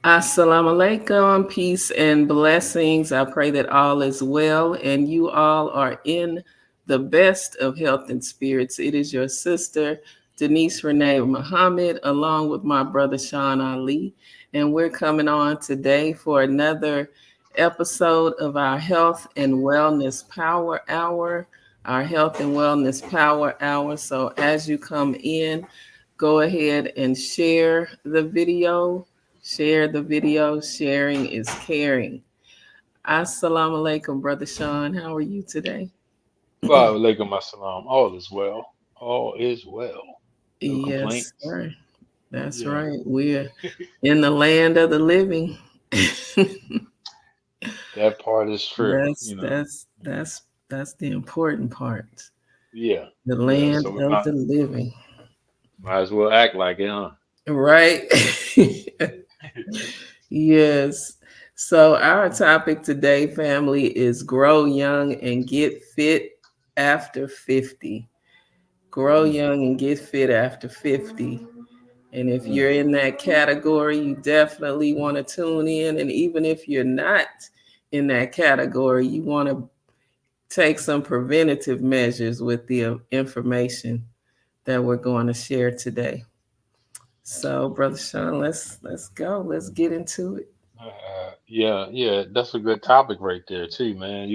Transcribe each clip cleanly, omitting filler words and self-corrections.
Assalamu alaikum, peace and blessings. I pray that all is well and you all are in the best of health and spirits. It is your sister, Denise Renee Muhammad, along with my brother Sean Ali. And we're coming on today for another episode of our Health and Wellness Power Hour. Our Health and Wellness Power Hour. So as you come in, go ahead and share the video. Share the video. Sharing is caring. Assalamu alaikum, Brother Sean. How are you today? Wa alaikum assalam. All is well. All is well. No Yes, complaints. sir. That's Yeah, right. We're in the land of the living. that part is true. that's that's that's that's the important part. Yeah, The yeah. land So we of might the living. might as well act like it, huh? Right? Yes. So our topic today, family, is grow young and get fit after 50. Grow Mm, young and get fit after 50. And if mm. you're in that category, you definitely want to tune in. And even if you're not in that category, you want to take some preventative measures with the information that we're going to share today. So, Brother Sean, let's go. Let's get into it. Yeah, yeah. That's a good topic right there too, man.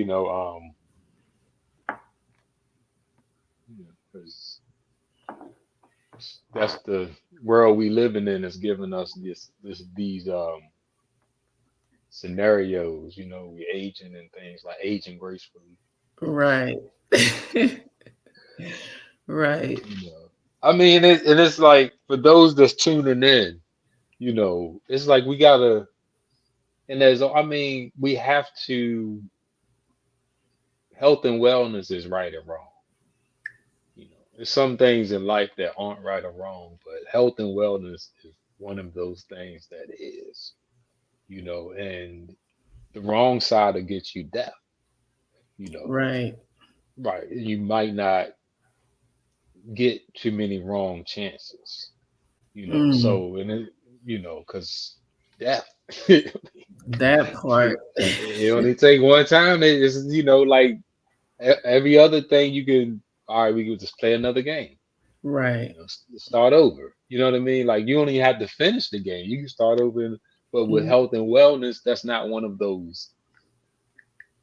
'Cause that's the world we living in is giving us these scenarios. We aging and things like aging gracefully. Right. Right. I mean, and it's like for those that's tuning in, it's like we gotta, and I mean, we have to, health and wellness is right and wrong. There's some things in life that aren't right or wrong, but health and wellness is one of those things that is, and the wrong side will get you death, you know, Right. right. You might not get too many wrong chances, Mm, so, and because death. that part. It only take one time. It's like every other thing you can. All right, we can just play another game. Right. Start over. You know what I mean? Like you don't even have to finish the game. You can start over. But with Mm, health and wellness, that's not one of those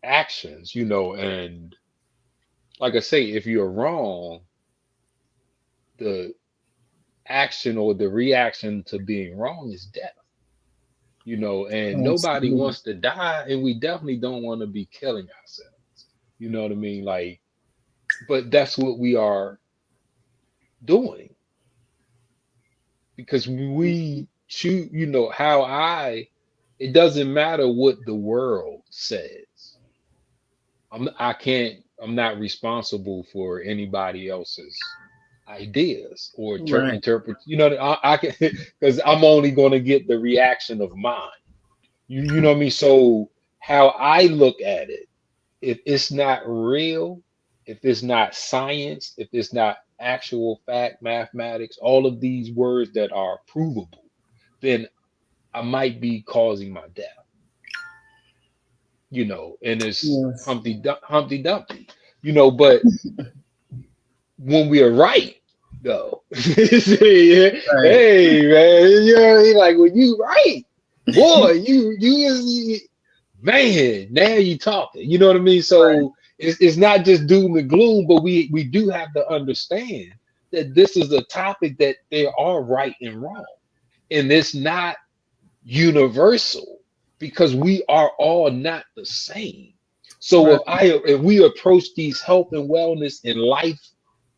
actions. And like I say, if you're wrong, the action or the reaction to being wrong is death. And nobody absolutely. wants to die, and we definitely don't want to be killing ourselves. You know what I mean? Like, but that's what we are doing because we choose, how it doesn't matter what the world says. I'm not responsible for anybody else's ideas or Right. interpret, I can, because I'm only going to get the reaction of mine. You know what I mean? So how I look at it, if it's not real, if it's not science, if it's not actual fact, mathematics, all of these words that are provable, then I might be causing my death, and it's Yes. Humpty Dumpty, but when we are right, though, hey Right. man, like when you right, boy, man, now you talking. You know what I mean? Right. So it's not just doom and gloom, but we do have to understand that this is a topic that there are right and wrong, and it's not universal because we are all not the same. So Right. if we approach these health and wellness and life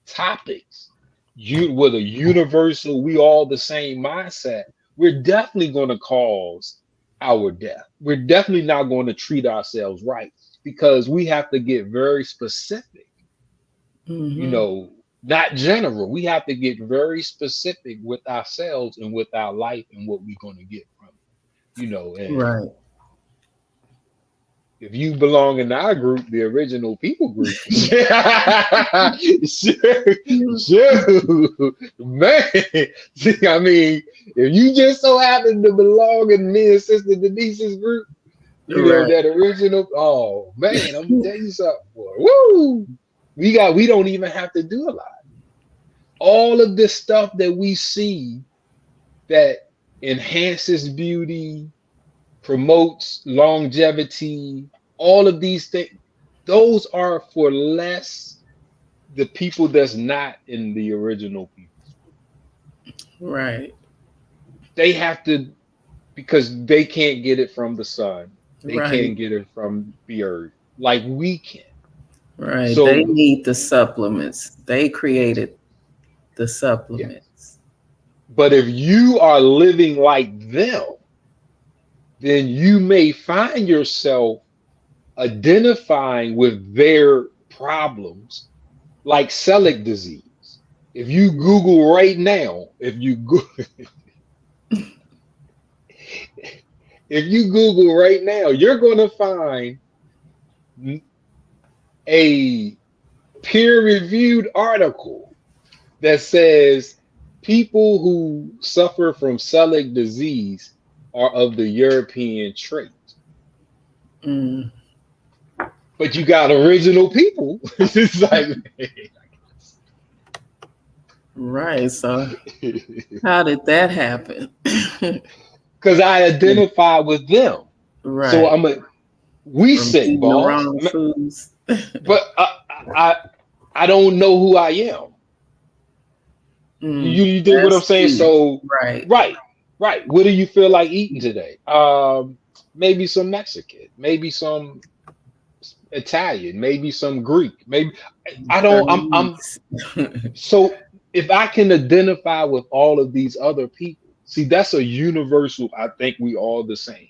topics, with a universal, we all the same mindset, we're definitely going to cause our death. We're definitely not going to treat ourselves right because we have to get very specific, Mm-hmm. not general. We have to get very specific with ourselves and with our life and what we're going to get from it, and Right. if you belong in our group, the original people group, sure, sure, man. See, I mean, if you just so happen to belong in me and Sister Denise's group, you know Right. that original. Oh man, I'm gonna tell you something, boy. Woo! We don't even have to do a lot. All of this stuff that we see that enhances beauty, promotes longevity, all of these things, those are for less the people that's not in the original people's group. Right. They have to, because they can't get it from the sun. They Right. can't get it from the earth like we can. Right. They So need the supplements. They created the yeah. supplements. But if you are living like them, then you may find yourself identifying with their problems like celiac disease. If you Google right now, if you Google right now, you're going to find a peer-reviewed article that says people who suffer from celiac disease are of the European trait. Mm. But you got original people. It's like, Right. So how did that happen? because I identify with them. So Right. we From sick, eating the boss. wrong foods. But I I don't know who I am. You dig what I'm That's saying? key. So Right. right, right. What do you feel like eating today? Maybe some Mexican, maybe some Italian, maybe some Greek, maybe I don't. I'm Chinese. so if I can identify with all of these other people, see that's a universal. I think we all the same.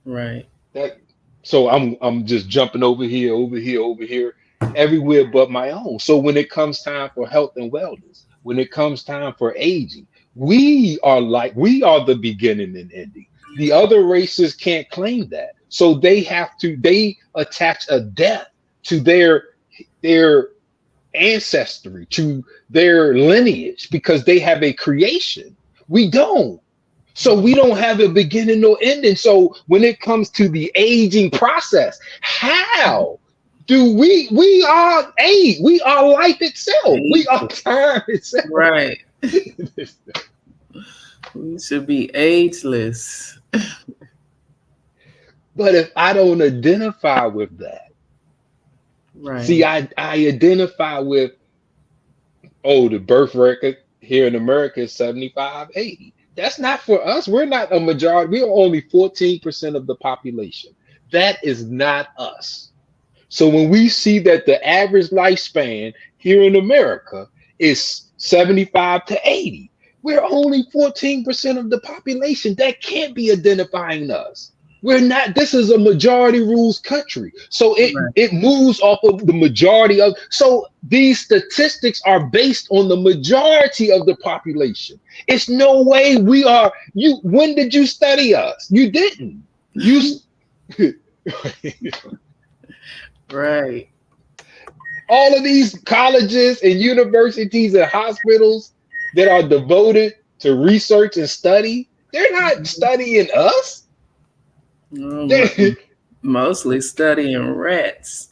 Right. That so I'm just jumping over here, over here, over here, everywhere but my own. So when it comes time for health and wellness, when it comes time for aging, we are the beginning and ending. The other races can't claim that. So they attach a death to their ancestry, to their lineage because they have a creation. We don't. So we don't have a beginning or ending. So when it comes to the aging process, how do we are age? We are life itself. We are Ageless. time itself. Right. We should be ageless. But if I don't identify with that, see, Right. I identify with, oh, the birth record here in America is 75, 80. That's not for us. We're not a majority. We are only 14% of the population. That is not us. So when we see that the average lifespan here in America is 75 to 80, we're only 14% of the population. That can't be identifying us. We're not, this is a majority rules country. So Right. it moves off of the majority of, so these statistics are based on the majority of the population. It's no way we are, when did you study us? You didn't. You Right. all of these colleges and universities and hospitals that are devoted to research and study, they're not studying us. They- Mostly studying rats.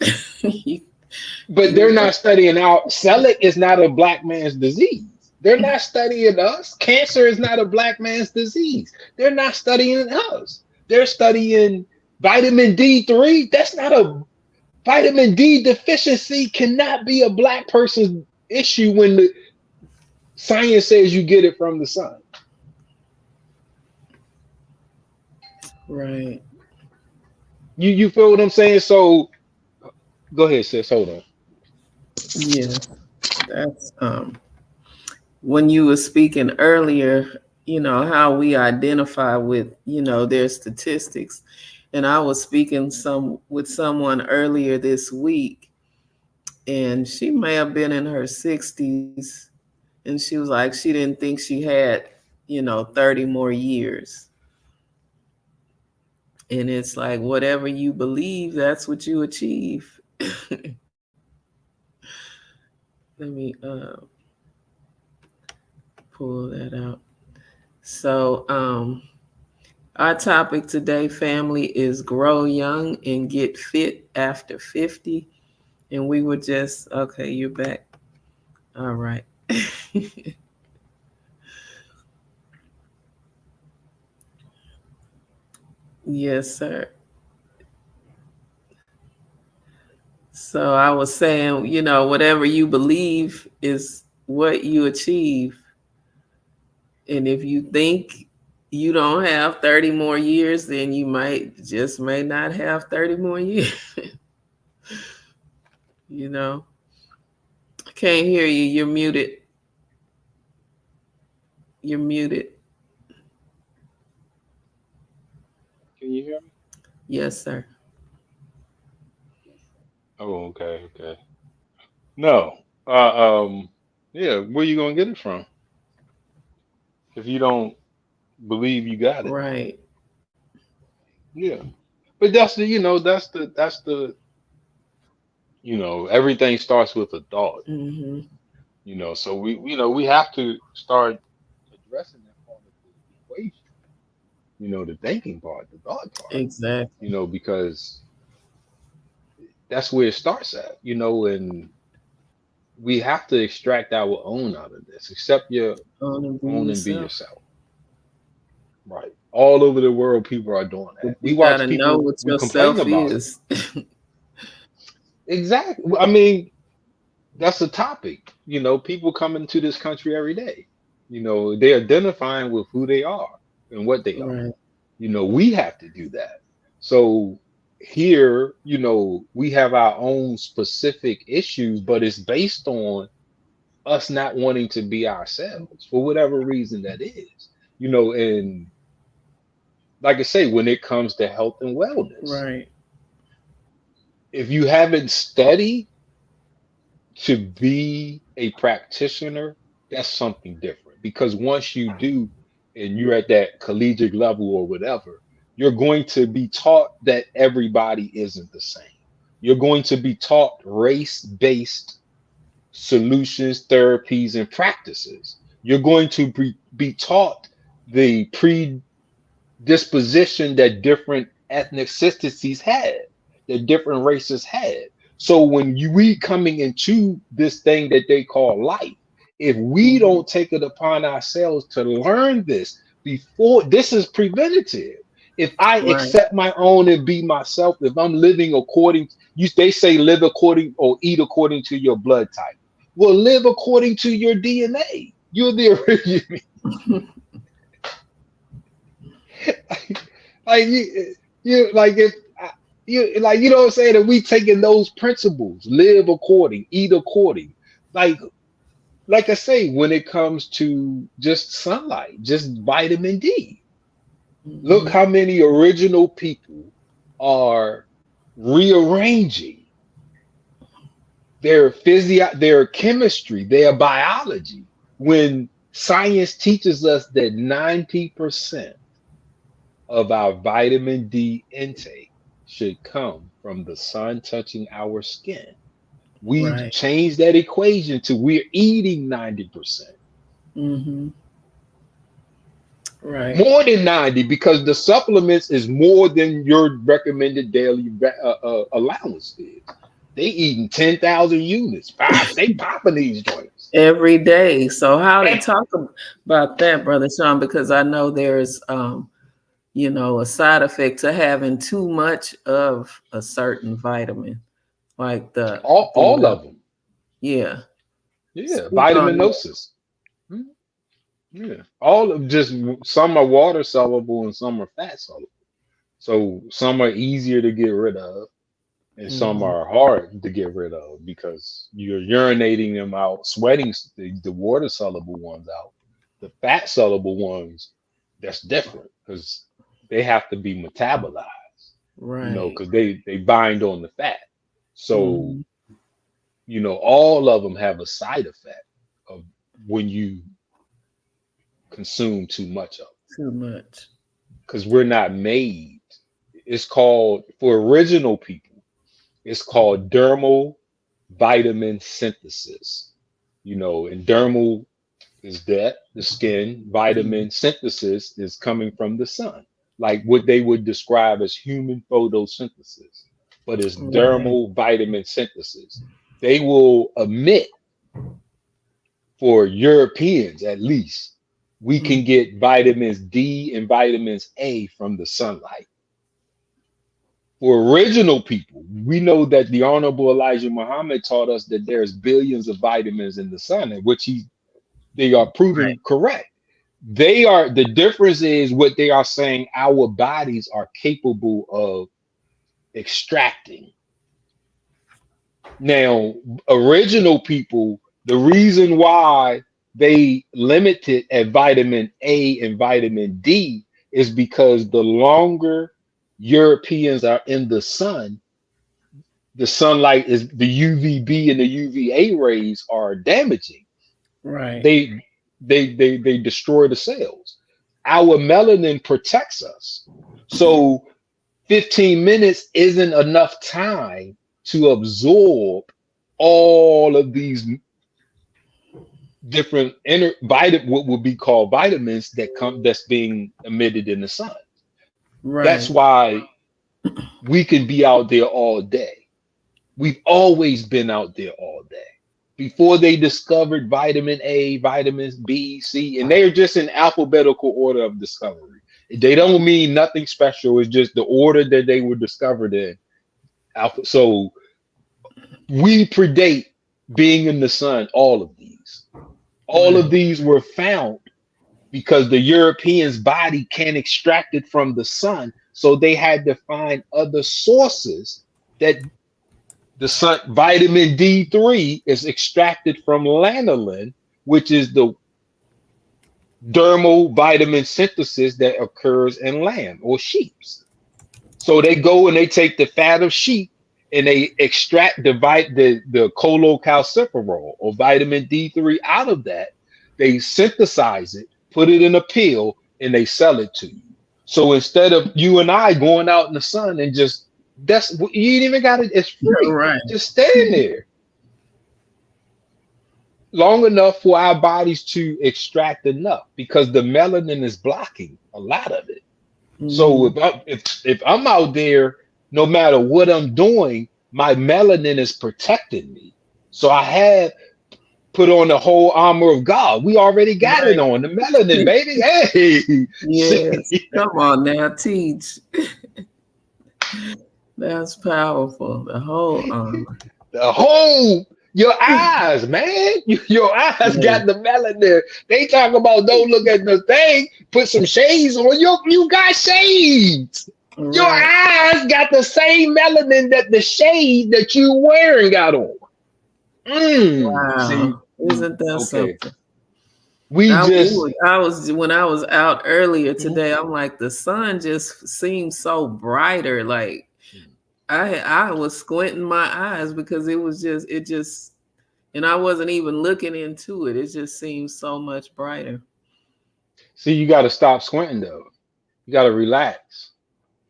but they're not studying out. Celiac is not a black man's disease. They're not studying us. Cancer is not a black man's disease. They're not studying us. They're studying vitamin D3. That's not a vitamin D deficiency cannot be a black person's issue when the science says you get it from the sun. Right. You feel what I'm saying? So go ahead, sis. Hold on. Yeah. That's when you were speaking earlier, how we identify with, their statistics. And I was speaking with someone earlier this week, and she may have been in her 60s, and she was like, she didn't think she had, 30 more years. And it's like whatever you believe, that's what you achieve. Let me pull that out. So our topic today, family, is grow young and get fit after 50. And we were just, okay, you're back. All right. Yes, sir. So I was saying, whatever you believe is what you achieve. And if you think you don't have 30 more years, then you may not have 30 more years. you know. I can't hear you. You're muted. You're muted. Can you hear me? Yes, sir. Oh, okay, okay. No. Yeah, where you gonna get it from if you don't believe you got it? Right. Yeah. But that's the everything starts with a thought. Mm-hmm. So we have to start addressing that part of the equation. The thinking part, the thought part. Exactly. Because that's where it starts at. And we have to extract our own out of this. Accept your Own and be own and be yourself. yourself. Right. All over the world, people are doing But that. We you got watch to know people, what we complain yourself about it. is. Exactly. I mean, that's the topic. People come into this country every day. They're identifying with who they are and what they are. Right. We have to do that. So here, we have our own specific issues, but it's based on us not wanting to be ourselves for whatever reason that is. And like I say, when it comes to health and wellness, Right. if you haven't studied to be a practitioner, that's something different. Because once you do, and you're at that collegiate level or whatever, you're going to be taught that everybody isn't the same. You're going to be taught race based solutions, therapies, and practices. You're going to be taught the predisposition that different ethnicities had, that different races had. So when we coming into this thing that they call life, if we Mm-hmm. don't take it upon ourselves to learn this before, this is preventative. If I Right. accept my own and be myself, if I'm living according, they say live according or eat according to your blood type. Well, live according to your DNA. You're the original. Like you like if you like you know what I'm saying, that we taking those principles, live according, eat according. Like like I say, when it comes to just sunlight, just vitamin D. Look Mm-hmm. how many original people are rearranging their chemistry, their biology, when science teaches us that 90% of our vitamin D intake should come from the sun touching our skin. We've Right. changed that equation to we're eating 90%, Mm-hmm. Right. more than 90, because the supplements is more than your recommended daily allowance is. They eating 10,000 units. They popping these joints. Every day. So how to And talk about that, Brother Sean, because I know there's a side effect to having too much of a certain vitamin, like all the of them. yeah. Yeah, Speak on that. vitaminosis. Hmm. Yeah, all of just some are water soluble and some are fat soluble. So some are easier to get rid of, and some Mm-hmm. are hard to get rid of because you're urinating them out, sweating the water soluble ones out. The fat soluble ones, that's different because they have to be metabolized, Right. because they bind on the fat. So, Mm-hmm. all of them have a side effect of when you consume too much of, Too much. because we're not made. It's called, for original people, it's called dermal vitamin synthesis. And dermal is that the skin, vitamin synthesis is coming from the sun, like what they would describe as human photosynthesis, but it's Right. dermal vitamin synthesis. They will emit, for Europeans at least, we Mm. can get vitamins D and vitamins A from the sunlight. For original people, we know that the Honorable Elijah Muhammad taught us that there's billions of vitamins in the sun, in which they are Right. proven correct. The difference is what they are saying our bodies are capable of extracting. Now, original people, the reason why they limited at vitamin A and vitamin D is because the longer Europeans are in the sunlight is the UVB and the UVA rays are damaging. Right. They destroy the cells. Our melanin protects us. So 15 minutes isn't enough time to absorb all of these different what would be called vitamins that's being emitted in the sun. That's Right. why we can be out there all day. We've always been out there all day. Before they discovered vitamin A, vitamins B, C, and they're just in alphabetical order of discovery. They don't mean nothing special. It's just the order that they were discovered in. So we predate being in the sun, all of these. All of Right. these were found because the Europeans' body can't extract it from the sun. So they had to find other sources that the sun. Vitamin D3 is extracted from lanolin, which is the dermal vitamin synthesis that occurs in lamb or sheep. So they go and they take the fat of sheep and they extract the cholecalciferol or vitamin D3 out of that. They synthesize it, put it in a pill, and they sell it to you. So instead of you and I going out in the sun and you ain't even got it, it's free. Right. Just stand there long enough for our bodies to extract enough because the melanin is blocking a lot of it. So if I'm out there, no matter what I'm doing, my melanin is protecting me. So I have put on the whole armor of God. We already got it on the melanin, baby. Hey, Yes. Come on now, teach. That's powerful. The whole your eyes, man. Your eyes got the melanin. They talk about don't look at the thing. Put some shades on. You got shades. Right. Your eyes got the same melanin that the shade that you wearing got on. Wow. See? Isn't that something? I was when I was out earlier today, I'm like, the sun just seems so brighter. Like I was squinting my eyes because it just and I wasn't even looking into it. It just seems so much brighter. See, you got to stop squinting though. You got to relax.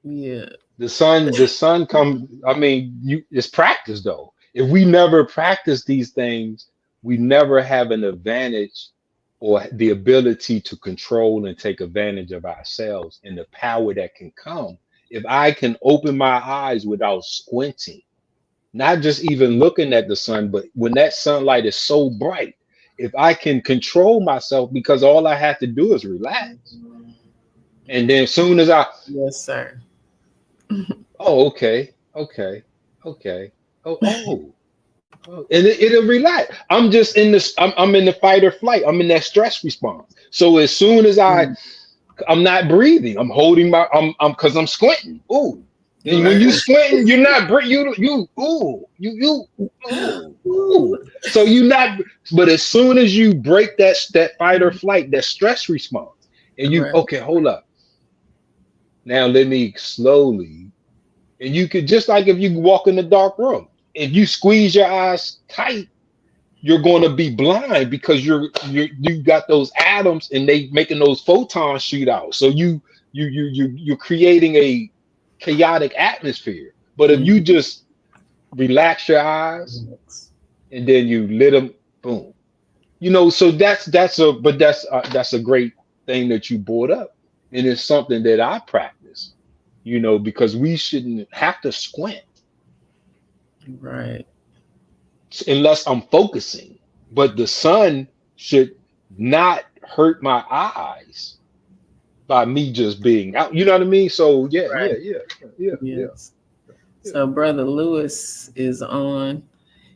Yeah. The sun comes. I mean, it's practice though. If we never practice these things, we never have an advantage or the ability to control and take advantage of ourselves and the power that can come. If I can open my eyes without squinting, not just even looking at the sun, but when that sunlight is so bright, if I can control myself, because all I have to do is relax. And then as soon as yes, sir. oh, okay. And it'll relax. I'm just in this, I'm in the fight or flight. I'm in that stress response. So as soon as I'm not breathing, I'm holding because I'm squinting. Ooh. And when you squinting, you're not breathing. So you're not. But as soon as you break that fight or flight, that stress response, and okay, hold up. Now let me slowly, and you could just like if you walk in the dark room, if you squeeze your eyes tight, you're going to be blind because you got those atoms and they making those photons shoot out. So you're creating chaotic atmosphere. But if you just relax your eyes and then you lit them, boom. So that's a great thing that you brought up, and it's something that I practice. Because we shouldn't have to squint Right. unless I'm focusing. But the sun should not hurt my eyes by me just being out. You know what I mean? So Right. yeah. Yes. So Brother Lewis is on.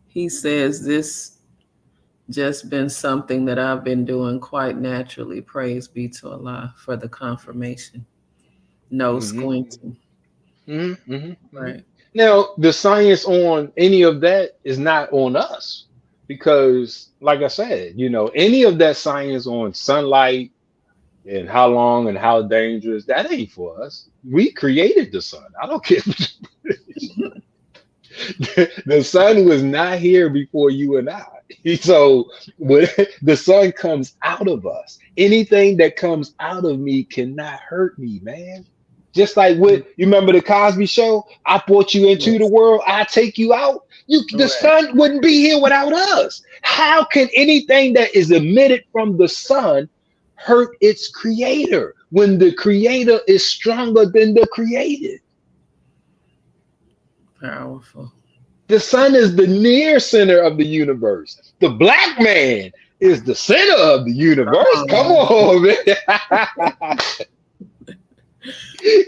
He says this just been something that I've been doing quite naturally. Praise be to Allah for the confirmation. No squinting. Right. Now, the science on any of that is not on us because, like I said, any of that science on sunlight and how long and how dangerous, that ain't for us. We created the sun. I don't care. The sun was not here before you and I. So when the sun comes out of us, anything that comes out of me cannot hurt me, man. Just like what you remember the Cosby Show? I brought you into the world, I take you out. The sun wouldn't be here without us. How can anything that is emitted from the sun hurt its creator when the creator is stronger than the created? Powerful. The sun is the near center of the universe. The black man is the center of the universe. Come on, man.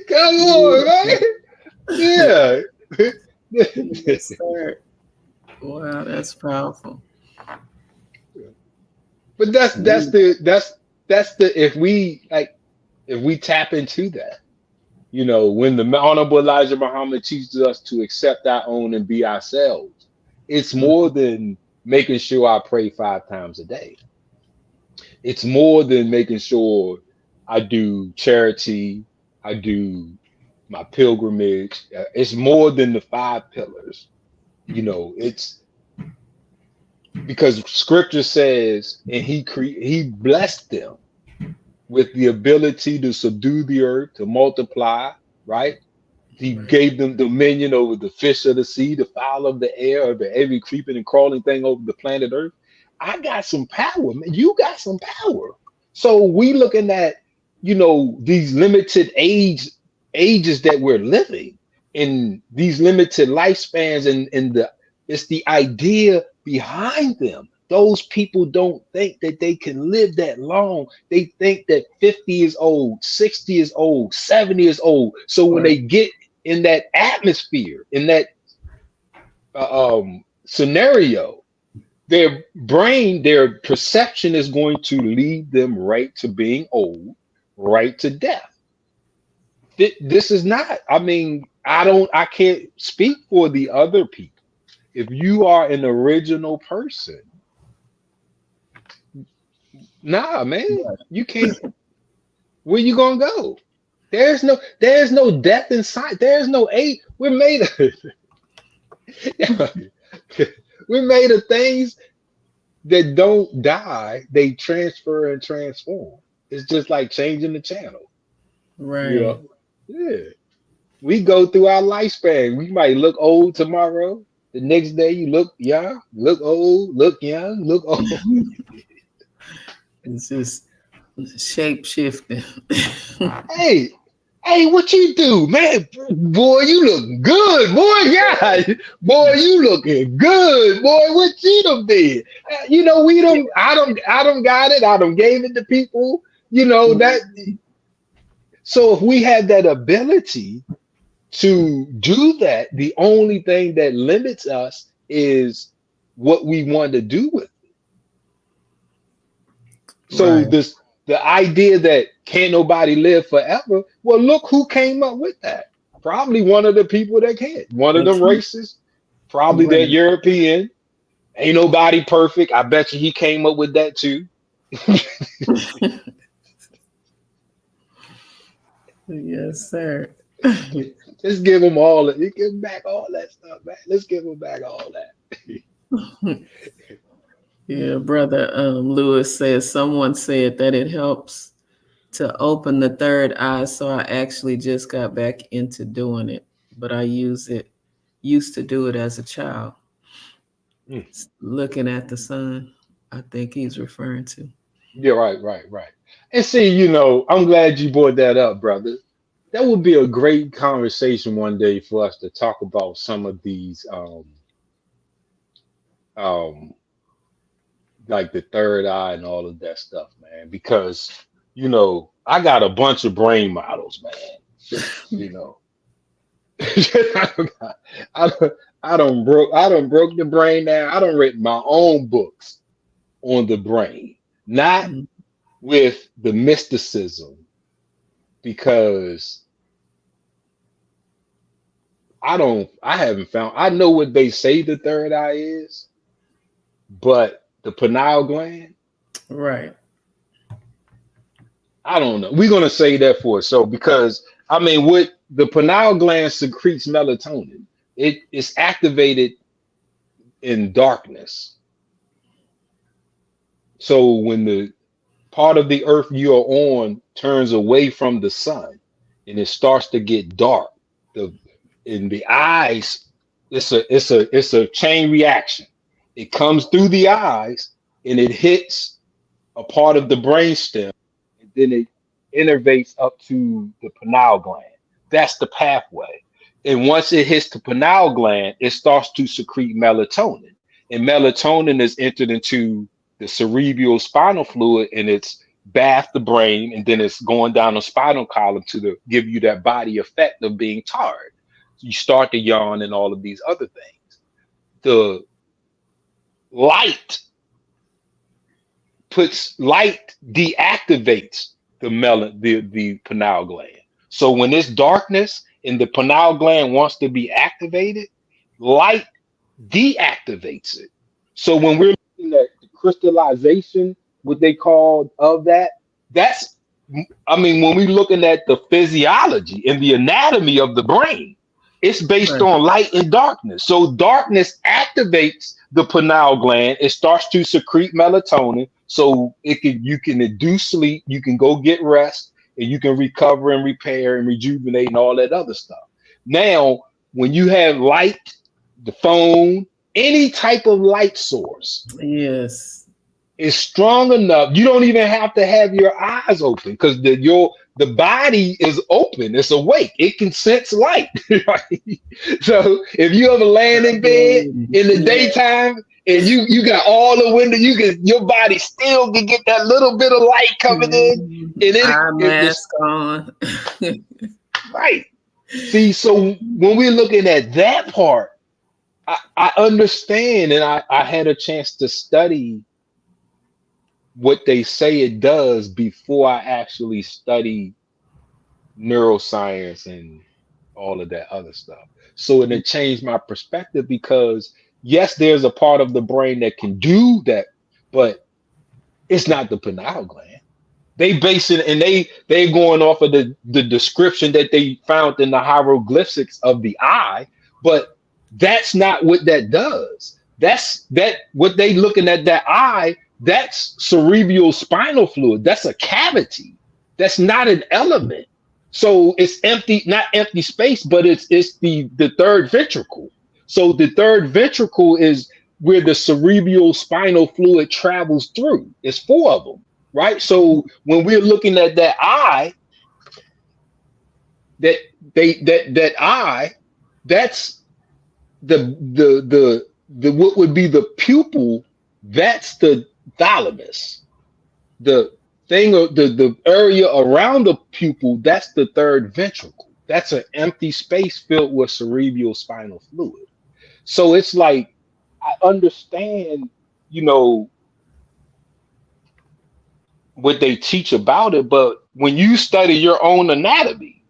Come on, man. Yeah. Yes, sir. Wow, that's powerful. But that's the if we tap into that, when the Honorable Elijah Muhammad teaches us to accept our own and be ourselves, it's more than making sure I pray 5 times a day. It's more than making sure I do charity, I do my pilgrimage. It's more than the 5 pillars. It's because scripture says, and he blessed them with the ability to subdue the earth, to multiply, right? He gave them dominion over the fish of the sea, the fowl of the air, over every creeping and crawling thing over the planet earth. I got some power, man. You got some power. So we looking at, these limited ages that we're living in, these limited lifespans, and it's the idea behind them. Those people don't think that they can live that long. They think that 50 is old, 60 is old, 70 is old. So when they get in that atmosphere, in that scenario, their brain, their perception is going to lead them right to being old, right to death. This is not, I can't speak for the other people. If you are an original person, nah, man, you can't. Where you gonna go? There's no death inside. There's no age. We're made of things that don't die. They transfer and transform. It's just like changing the channel. Right. Yeah. We go through our lifespan. We might look old tomorrow. The next day you look young, look old, look young, look old. It's just shape shifting. Hey, what you do, man? Boy, you look good, boy. God, boy, you looking good, boy. What you done did? I don't got it. I done gave it to people. That. So if we had that ability to do that, the only thing that limits us is what we want to do with it. So the idea that can't nobody live forever, well, look who came up with that. Probably one of the people that can't. One of them races, probably that European. Ain't nobody perfect. I bet you he came up with that too. Yes, sir. Let's give him all that. Give him back all that stuff, man. Let's give him back all that. Yeah, Brother Lewis says someone said that it helps to open the third eye. So I actually just got back into doing it, but I used to do it as a child. Mm. Looking at the sun, I think he's referring to. Yeah, right. And see, I'm glad you brought that up, brother. That would be a great conversation one day for us to talk about some of these, um, like the third eye and all of that stuff, man. Because I got a bunch of brain models, man. You know, I don't, I don't broke the brain down. I don't written my own books on the brain, not Mm. with the mysticism, because I haven't found. I know what they say the third eye is, but the pineal gland, Right. I don't know. We're gonna say that for it. So because I mean, what the pineal gland secretes melatonin. It is activated in darkness. So when the part of the earth you're on turns away from the sun and it starts to get dark, the in the eyes, it's a chain reaction. It comes through the eyes and it hits a part of the brainstem, and then it innervates up to the pineal gland. That's the pathway. And once it hits the pineal gland, it starts to secrete melatonin. And melatonin is entered into the cerebral spinal fluid and it's bathed the brain, and then it's going down the spinal column give you that body effect of being tired. You start to yawn and all of these other things. The light light deactivates the pineal gland. So when it's darkness and the pineal gland wants to be activated, light deactivates it. So when we're looking at the crystallization, what they call of that's I mean, when we're looking at the physiology and the anatomy of the brain, it's based Right. on light and darkness. So darkness activates the pineal gland. It starts to secrete melatonin. So you can induce sleep, you can go get rest, and you can recover and repair and rejuvenate and all that other stuff. Now, when you have light, the phone, any type of light source Yes. is strong enough. You don't even have to have your eyes open because the body is open. It's awake. It can sense light. Right? So if you ever laying in bed in the Yeah. daytime and you got all the window, your body still can get that little bit of light coming in, Mhm. and Eye it's mask on. right. See, so when we're looking at that part, I understand, and I had a chance to study what they say it does before I actually study neuroscience and all of that other stuff. So it changed my perspective because yes, there's a part of the brain that can do that, but it's not the pineal gland. They base it and they're going off of the description that they found in the hieroglyphics of the eye, but that's not what that does. That's that what they looking at that eye, that's cerebral spinal fluid. That's a cavity. That's not an element. So it's empty, not empty space, but it's the third ventricle. So the third ventricle is where the cerebral spinal fluid travels through. It's four of them, right? So when we're looking at that eye, that eye, that's the what would be the pupil, that's the thalamus. The thing of the area around the pupil, that's the third ventricle. That's an empty space filled with cerebral spinal fluid. So it's like I understand, you know, what they teach about it, but when you study your own anatomy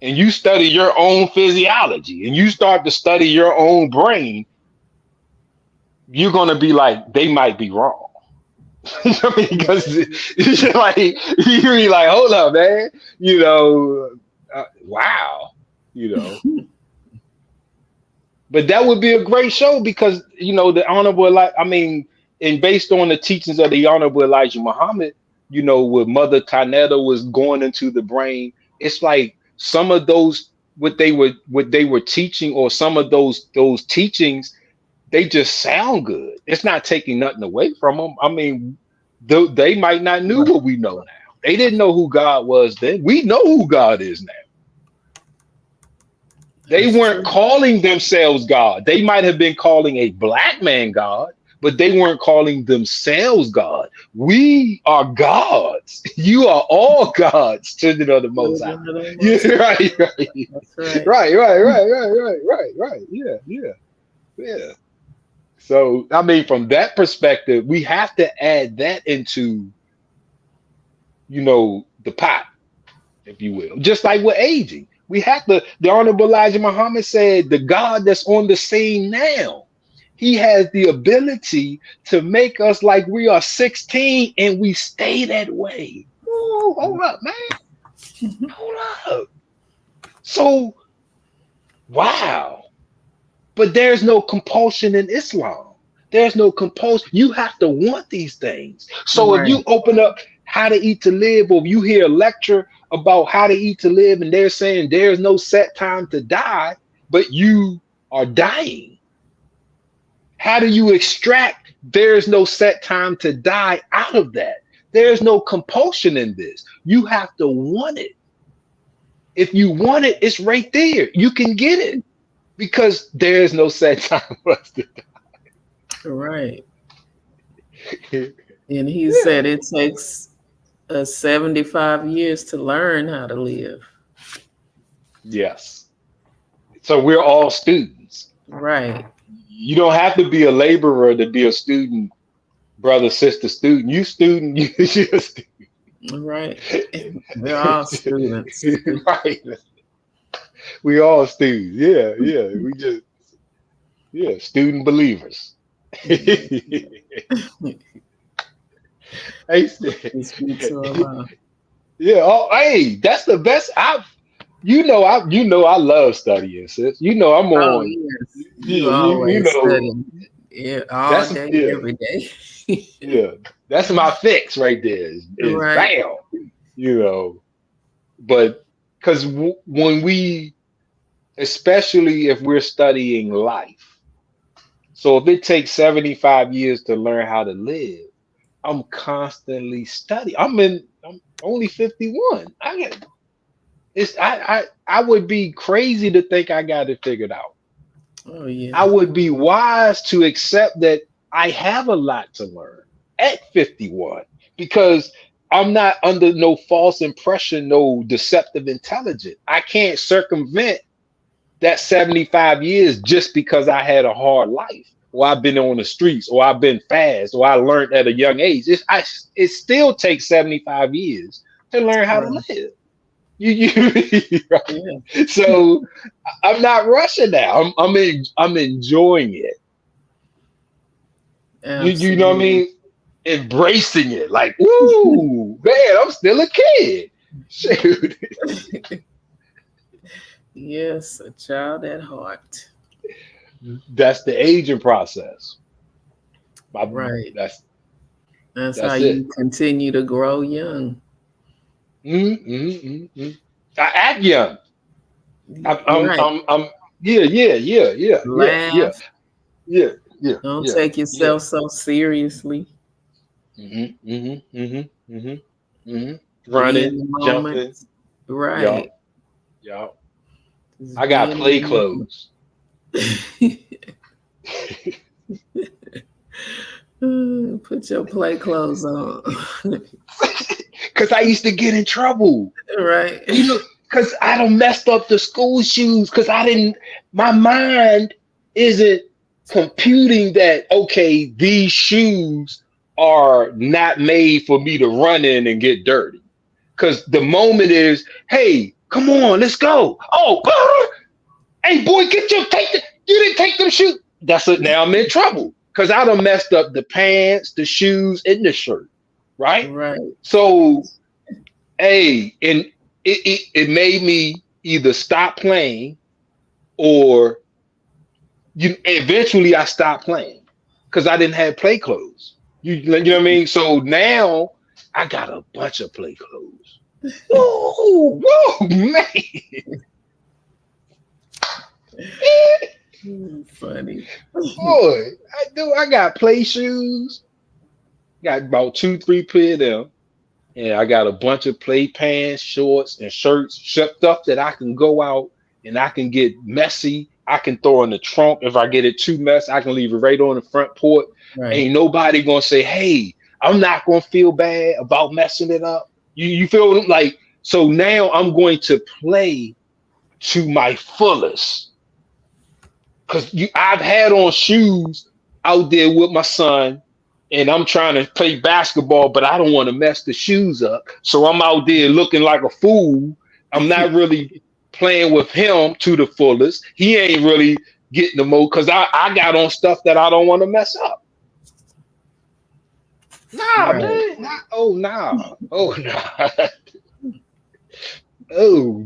and you study your own physiology and you start to study your own brain, you're gonna be like, they might be wrong. I mean, because you're like, you're like, hold up, man. Wow. You know, but that would be a great show because the honorable, I mean, and based on the teachings of the honorable Elijah Muhammad, what Mother Canetta was going into the brain. It's like some of those what they were teaching, or some of those teachings, they just sound good. It's not taking nothing away from them. I mean, they might not knew what we know now. They didn't know who God was then. We know who God is now. They weren't calling themselves God. They might have been calling a black man God, but they weren't calling themselves God. We are gods. You are all gods, children of the Most High. Yeah, right. That's right. Right. Yeah. So, I mean, from that perspective, we have to add that into, the pot, if you will. Just like with aging. We have to, the Honorable Elijah Muhammad said, the God that's on the scene now, he has the ability to make us like we are 16 and we stay that way. Ooh, hold up, man. Hold up. So, wow. But there's no compulsion in Islam. There's no compulsion. You have to want these things. So if you open up How to Eat to Live, or if you hear a lecture about how to eat to live, and they're saying there's no set time to die, but you are dying. How do you extract there's no set time to die out of that? There's no compulsion in this. You have to want it. If you want it, it's right there. You can get it because there's no set time for us to die. Right. And he said it takes 75 years to learn how to live. Yes. So we're all students. Right. You don't have to be a laborer to be a student, brother, sister, student. You student, you're a student. Right. We're all students. Right. We all students. Yeah. We just, student believers. Yeah. Oh, hey, that's the best. I love studying, sis. I'm on. Oh, yes. You always studying. Yeah, all day, every day. Yeah, that's my fix right there. Is right. Bam. But because when we, especially if we're studying life, so if it takes 75 years to learn how to live, I'm constantly studying. I'm only 51. I would be crazy to think I got it figured out. Oh yeah. I would be wise to accept that I have a lot to learn at 51 because I'm not under no false impression, no deceptive intelligence. I can't circumvent that 75 years just because I had a hard life, or I've been on the streets, or I've been fast, or I learned at a young age. It still takes 75 years to learn how to live. Right? Yeah. So I'm not rushing now. I'm enjoying it. You know what I mean? Embracing it. Like, woo, man, I'm still a kid. Shoot. Yes, a child at heart. That's the aging process. Right. That's how it. You continue to grow young. I act young. I'm yeah. Laugh. Yeah. Don't take yourself so seriously. Running, jumping. Right. Yeah. I got play clothes. Put your play clothes on. Because I used to get in trouble. Right. Because I done messed up the school shoes. Because my mind isn't computing that, okay, these shoes are not made for me to run in and get dirty. Because the moment is, hey, come on, let's go. Oh, hey, boy, you didn't take them shoes. That's it. Now I'm in trouble. Because I done messed up the pants, the shoes, and the shirt. Right. So, hey, and it made me either stop playing or eventually I stopped playing because I didn't have play clothes. You know what I mean? So now I got a bunch of play clothes. Whoa, man. Funny. Boy, I got play shoes. Got about 2, 3 pair of them. And I got a bunch of play pants, shorts, and shirts, stuff that I can go out and I can get messy. I can throw in the trunk. If I get it too messy, I can leave it right on the front porch. Right. Ain't nobody gonna say, hey, I'm not gonna feel bad about messing it up. You feel like, so now I'm going to play to my fullest. Cause I've had on shoes out there with my son, and I'm trying to play basketball, but I don't want to mess the shoes up. So I'm out there looking like a fool. I'm not really playing with him to the fullest. He ain't really getting the most because I got on stuff that I don't want to mess up. Nah, Right. man. Oh, no. Oh,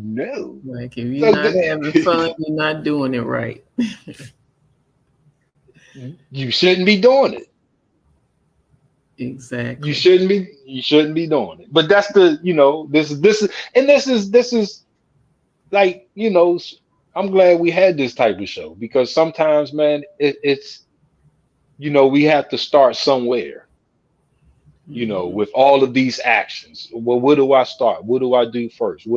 no. Like if you're not having fun, you're not doing it right. You shouldn't be doing it. Exactly. You shouldn't be doing it. But that's the, this is like, I'm glad we had this type of show because sometimes, man, it's we have to start somewhere, with all of these actions. Well, where do I start? What do I do first?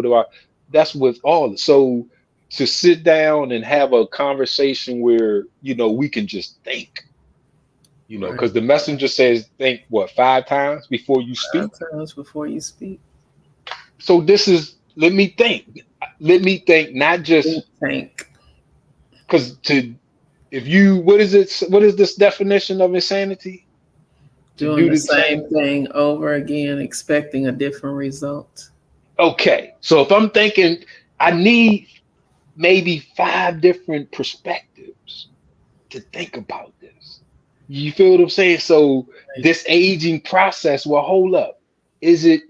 That's with all. So to sit down and have a conversation where, we can just think. Because the messenger says, think 5 times before you speak. 5 times before you speak. So let me think, not just think. Because what is this definition of insanity? Doing the same thing over again, expecting a different result. Okay. So if I'm thinking, I need maybe 5 different perspectives to think about this. You feel what I'm saying? So this aging process, well, hold up. Is it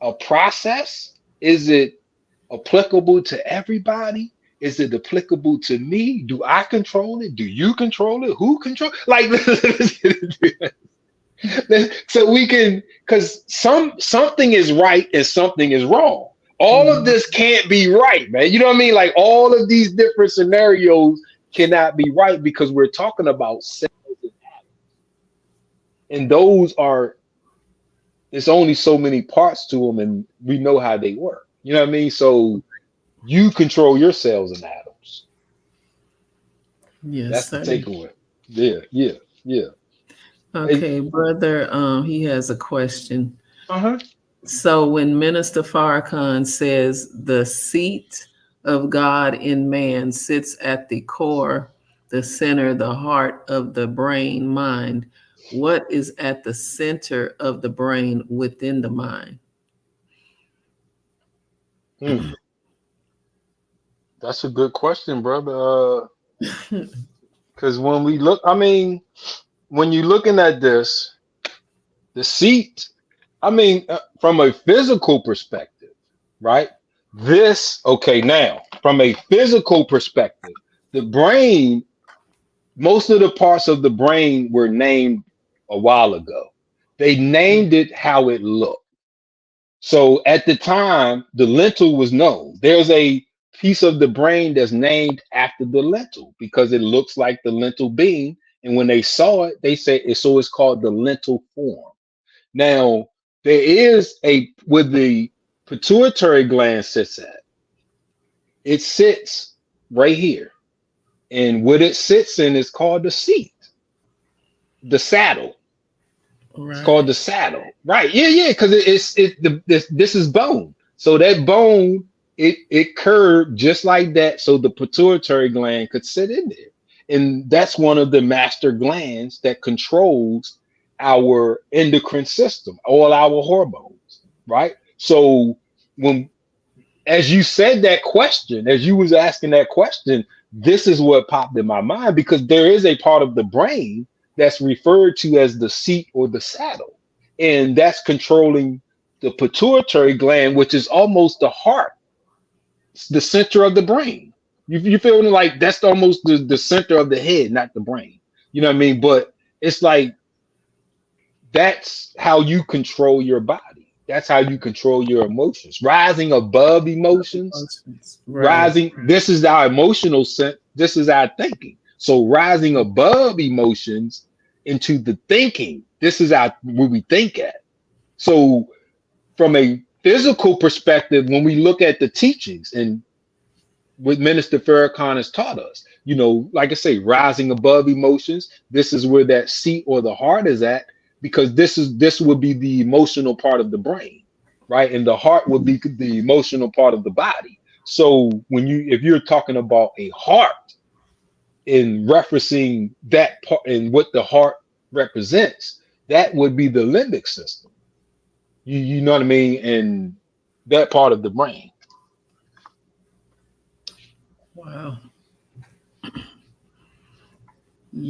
a process? Is it applicable to everybody? Is it applicable to me? Do I control it? Do you control it? Who control? Like, so we can, because something is right and something is wrong. All of this can't be right, man. You know what I mean? Like all of these different scenarios cannot be right because we're talking about cells and atoms. And those there's only so many parts to them and we know how they work. You know what I mean? So you control your cells and atoms. Yes, that's sir. The takeaway. Yeah. Okay, brother, he has a question. Uh-huh. So when Minister Farrakhan says the seat of God in man sits at the core, the center, the heart of the brain, mind, what is at the center of the brain within the mind? That's a good question, brother. Because when we look, when you're looking at this, the seat, from a physical perspective, right? Now, from a physical perspective, the brain, most of the parts of the brain were named a while ago. They named it how it looked. So at the time, the lentil was known. There's a piece of the brain that's named after the lentil because it looks like the lentil bean. And when they saw it, they said so it's called the lentil form. Now, there is where the pituitary gland sits at. It sits right here. And what it sits in is called the seat, the saddle. Right. It's called the saddle. Right. Yeah. Because this is bone. So that bone, it curved just like that. So the pituitary gland could sit in there. And that's one of the master glands that controls our endocrine system, all our hormones. Right. So as you said that question, as you was asking that question, this is what popped in my mind because there is a part of the brain that's referred to as the seat or the saddle. And that's controlling the pituitary gland, which is almost the heart, the center of the brain. You feel like that's almost the center of the head, not the brain. You know what I mean? But it's like That's how you control your body. That's how you control your emotions. Rising above emotions, Right. rising, this is our emotional sense, this is our thinking. So rising above emotions into the thinking, this is our where we think at. So from a physical perspective, when we look at the teachings and what Minister Farrakhan has taught us, like I say, rising above emotions, this is where that seat or the heart is at, because this would be the emotional part of the brain, right? And the heart would be the emotional part of the body. So if you're talking about a heart in referencing that part and what the heart represents, that would be the limbic system. You know what I mean? And that part of the brain. Wow.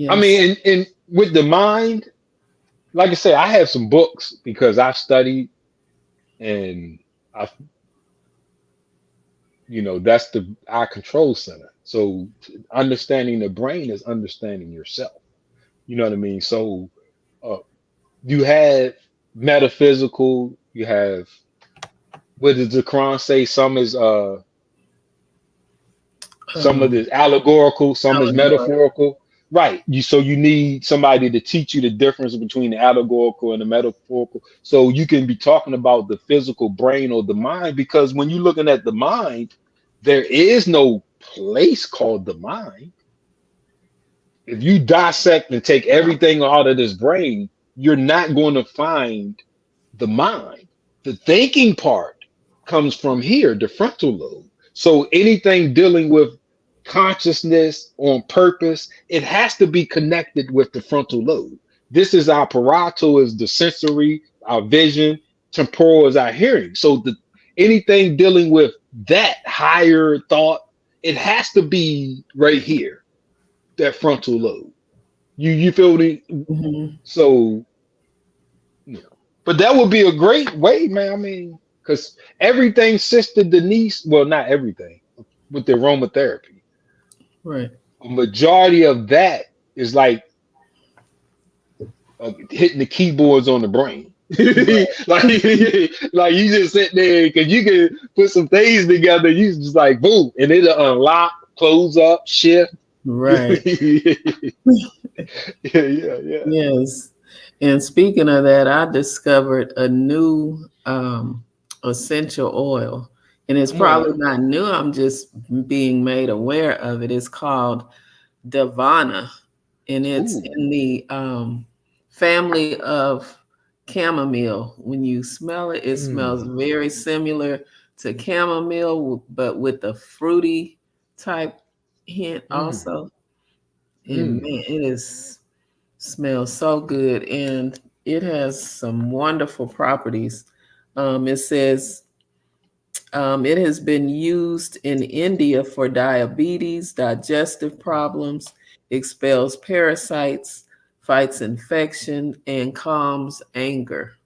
I Yes. mean, and with the mind, like I say, I have some books because I've studied and I, that's our control center. So understanding the brain is understanding yourself. You know what I mean? So uh, you have metaphysical, you have, what does the Quran say? Some of Um, this allegorical, some is Allegorical. metaphorical. Right. You need somebody to teach you the difference between the allegorical and the metaphorical. So you can be talking about the physical brain or the mind, because when you're looking at the mind, there is no place called the mind. If you dissect and take everything out of this brain, you're not going to find the mind. The thinking part comes from here, the frontal lobe. So anything dealing with consciousness on purpose, it has to be connected with the frontal lobe. This is our parietal, is the sensory, our vision, temporal is our hearing. So anything dealing with that higher thought, it has to be right here, that frontal lobe. You feel me? Mhm. So but that would be a great way, man. I mean, because everything Sister Denise, well, not everything, with the aromatherapy, Right. a majority of that is like hitting the keyboards on the brain. Right. like, like you just sit there because you can put some things together. You just like boom, and it'll unlock, close up, shift. Right. yeah, yeah. Yes. And speaking of that, I discovered a new essential oil. And it's Come on probably now. not new. I'm just being made aware of it. It's called Davana. And it's Ooh. in the family of chamomile. When you smell it, it smells Mm, very similar to chamomile, but with a fruity type hint mm, also. And mm, man, it is smells so good, and it has some wonderful properties. It says it has been used in India for diabetes, digestive problems, expels parasites, fights infection, and calms anger.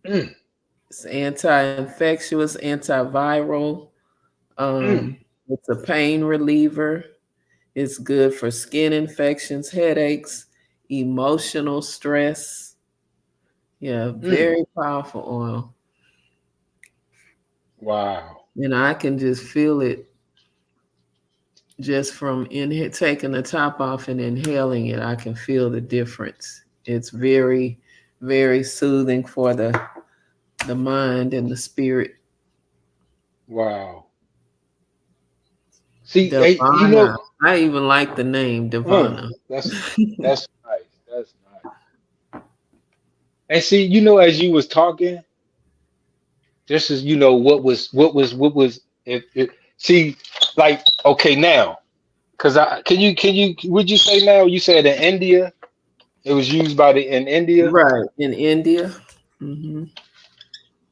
mm, It's anti-infectious, antiviral. mm, It's a pain reliever. It's good for skin infections, headaches, emotional stress. Yeah, mm. very powerful oil. Wow. And I can just feel it just from taking the top off and inhaling it. I can feel the difference. It's very, very soothing for the mind and the spirit. Wow. See, hey, Devana. I even like the name Devana. that's nice. That's nice. And see, as you was talking, just as what was it see, like, okay, now, because I can you would you say, now you said in India it was used in India? Right. In India. Hmm.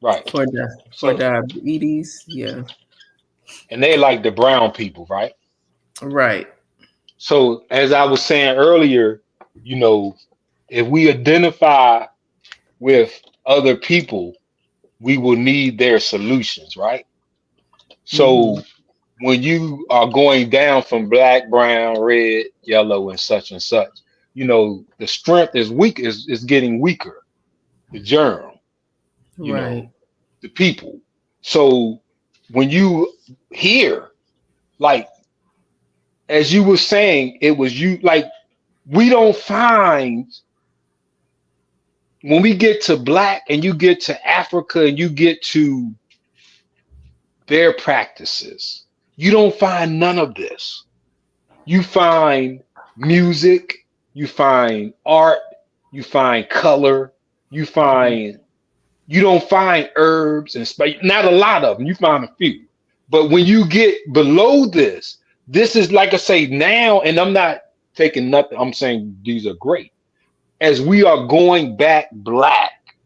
Right. For So, diabetes. Yeah. and they like the brown people, right? Right. So as I was saying earlier, you know, if we identify with other people, we will need their solutions, right? So Hmm. when you are going down from black, brown, red, yellow, and such, the strength is weak, is getting weaker, the germ, Right. the people. So when you hear, like, as you were saying, it was you, like, we don't find, when we get to Black and you get to Africa and you get to their practices, you don't find none of this. You find music, you find art, you find color, you don't find herbs and spice. Not a lot of them. You find a few. But when you get below this, this is, like I say now, and I'm not taking nothing. I'm saying these are great. As we are going back Black,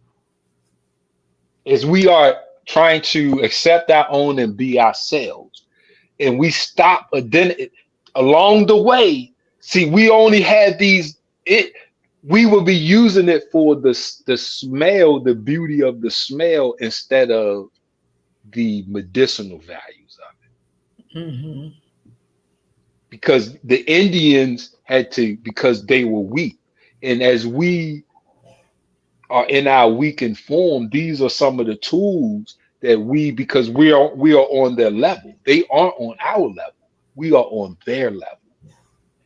as we are trying to accept our own and be ourselves, and we stop along the way. See, we only had these. We will be using it for the smell, the beauty of the smell, instead of the medicinal values of it. Mm-hmm. Because the Indians had to, because they were weak, and as we are in our weakened form, these are some of the tools that because we are on their level. They aren't on our level. We are on their level.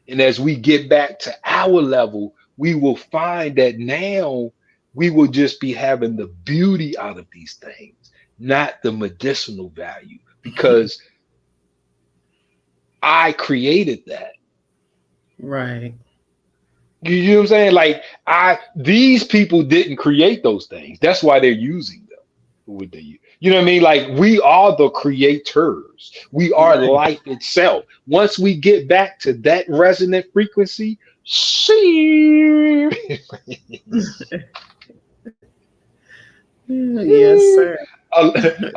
And as we get back to our level, we will find that now we will just be having the beauty out of these things, not the medicinal value, because I created that. Right. You know what I'm saying? Like, these people didn't create those things. That's why they're using them. What they use. You know what I mean? Like, we are the creators. We are life itself. Once we get back to that resonant frequency, yes, sir.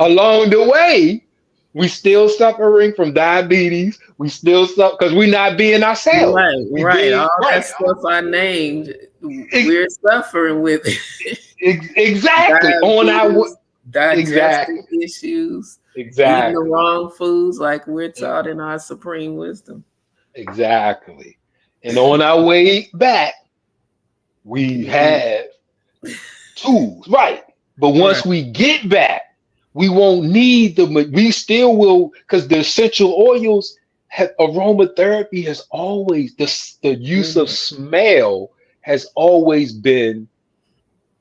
Along the way, we still suffering from diabetes. We still suffer because we're not being ourselves. Right. All that stuff I named, we're suffering with it. Exactly. On our digestive issues. Exactly. Eating the wrong foods, like we're taught in our supreme wisdom. Exactly. And on our way back, we have tools, right? But once we get back, we won't need we still will, because the essential oils aromatherapy has always, the use of smell has always been,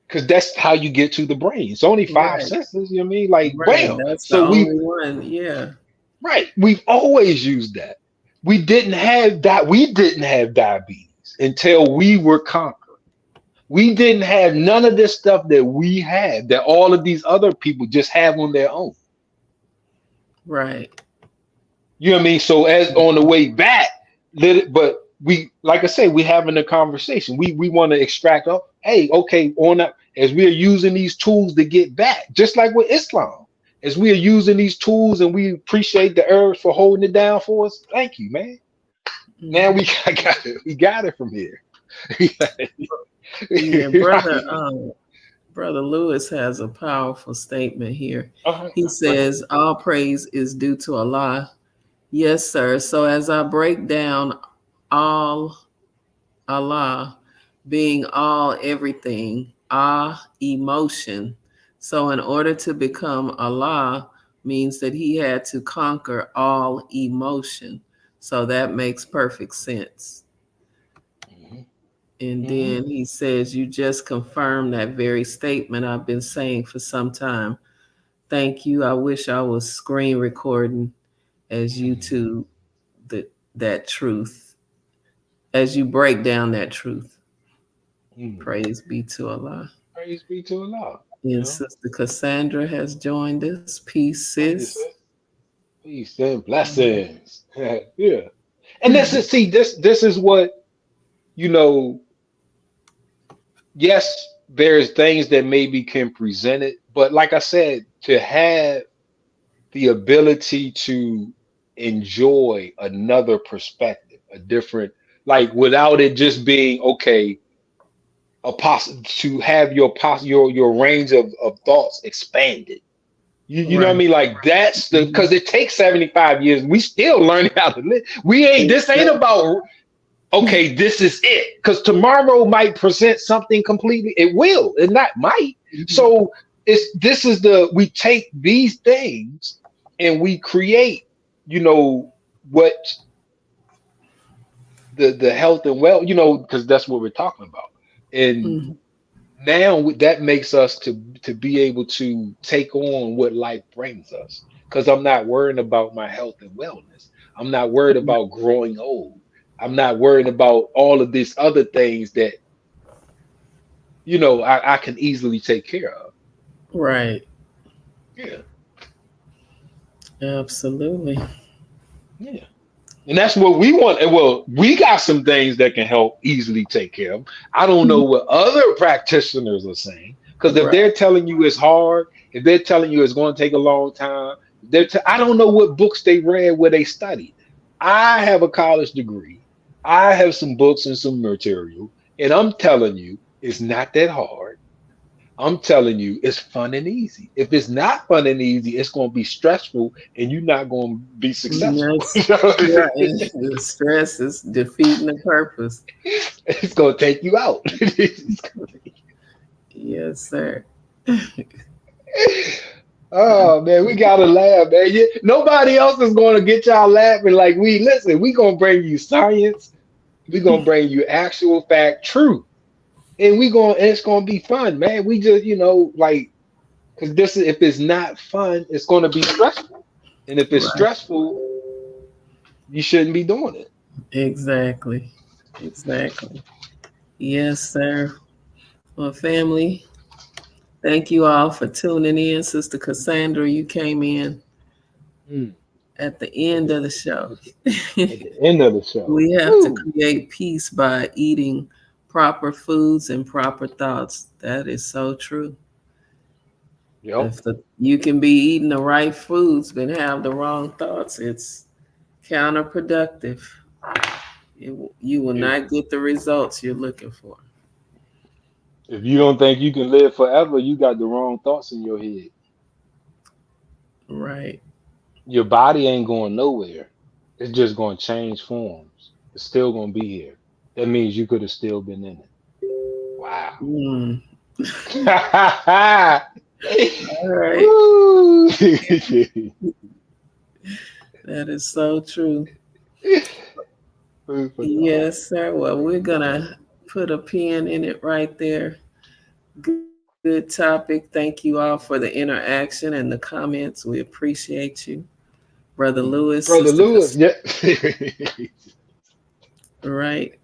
because that's how you get to the brain. It's only five senses, you know what I mean? Like, bam. That's so the only one, yeah. Right. We've always used that. We didn't have diabetes until we were conquered. We didn't have none of this stuff that we have, that all of these other people just have on their own. Right. You know what I mean? So as on the way back, but we, like I say, we having a conversation. We want to extract up, hey, okay, on that, as we are using these tools to get back, just like with Islam, as we are using these tools and we appreciate the herbs for holding it down for us. Thank you, man. Now we got it from here. Yeah, brother Lewis has a powerful statement here. He says, all praise is due to Allah. Yes, sir. So as I break down all, Allah being all everything, emotion. So in order to become Allah means that he had to conquer all emotion. So that makes perfect sense. And then he says, you just confirmed that very statement I've been saying for some time. Thank you. I wish I was screen recording as you two that truth, as you break down that truth. Praise be to Allah. Praise be to Allah. And Sister Cassandra has joined us. Peace, sis. Peace and blessings. Yeah. And this is what, yes, there's things that maybe can present it, but like I said, to have the ability to enjoy another perspective, a different, like, without it just being, okay, to have your range of thoughts expanded. You know what I mean? Like, that's because it takes 75 years. We still learning how to live. This ain't about okay, this is it. Because tomorrow might present something completely. It will, and not might. So we take these things and we create, what the health and well, because that's what we're talking about. And Mhm. now that makes us to be able to take on what life brings us. Because I'm not worrying about my health and wellness. I'm not worried about growing old. I'm not worried about all of these other things that I can easily take care of. Right. Yeah, Absolutely. yeah. And that's what we want. And well, we got some things that can help easily take care of. I don't know what other practitioners are saying. Because if Right. they're telling you it's hard, if they're telling you it's going to take a long time, I don't know what books they read where they studied. I have a college degree. I have some books and some material, and I'm telling you, it's not that hard. I'm telling you, it's fun and easy. If it's not fun and easy, it's going to be stressful, and you're not going to be successful. Yes. Right. The stress is defeating the purpose. It's going to take you out. Yes, sir. Oh man, we gotta laugh, man. Nobody else is gonna get y'all laughing like we. Listen, we gonna bring you science. We gonna bring you actual fact, truth, and it's gonna be fun, man. We just, like, because this is if it's not fun, it's gonna be stressful, and if it's Right. stressful, you shouldn't be doing it. Exactly. Exactly. Yes, sir. Well, family, thank you all for tuning in. Sister Cassandra, you came in Mm. at the At end the, of the show. at the end of the show. We have to Woo. create peace by eating proper foods and proper thoughts. That is so true. Yep. If you can be eating the right foods but have the wrong thoughts, it's counterproductive. You will If not get the results you're looking for. if you don't think you can live forever, you got the wrong thoughts in your head. Right. Your body ain't going nowhere. It's just going to change forms. It's still going to be here. That means you could have still been in it. Wow. Mm. All right. Woo. That is so true. Food for thought. Yes, sir. Well, we're going to put a pin in it right there. Good topic. Thank you all for the interaction and the comments. We appreciate you. Brother Lewis, Brother Sister Lewis, yeah. right?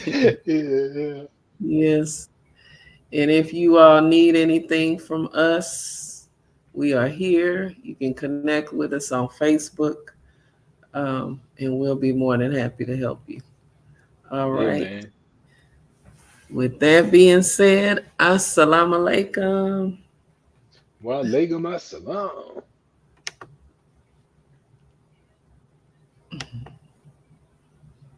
Yeah. Yes. And if you all need anything from us, we are here. You can connect with us on Facebook, and we'll be more than happy to help you. All Yeah, right. man. With that being said, assalamu alaikum. Wa alaikum assalam.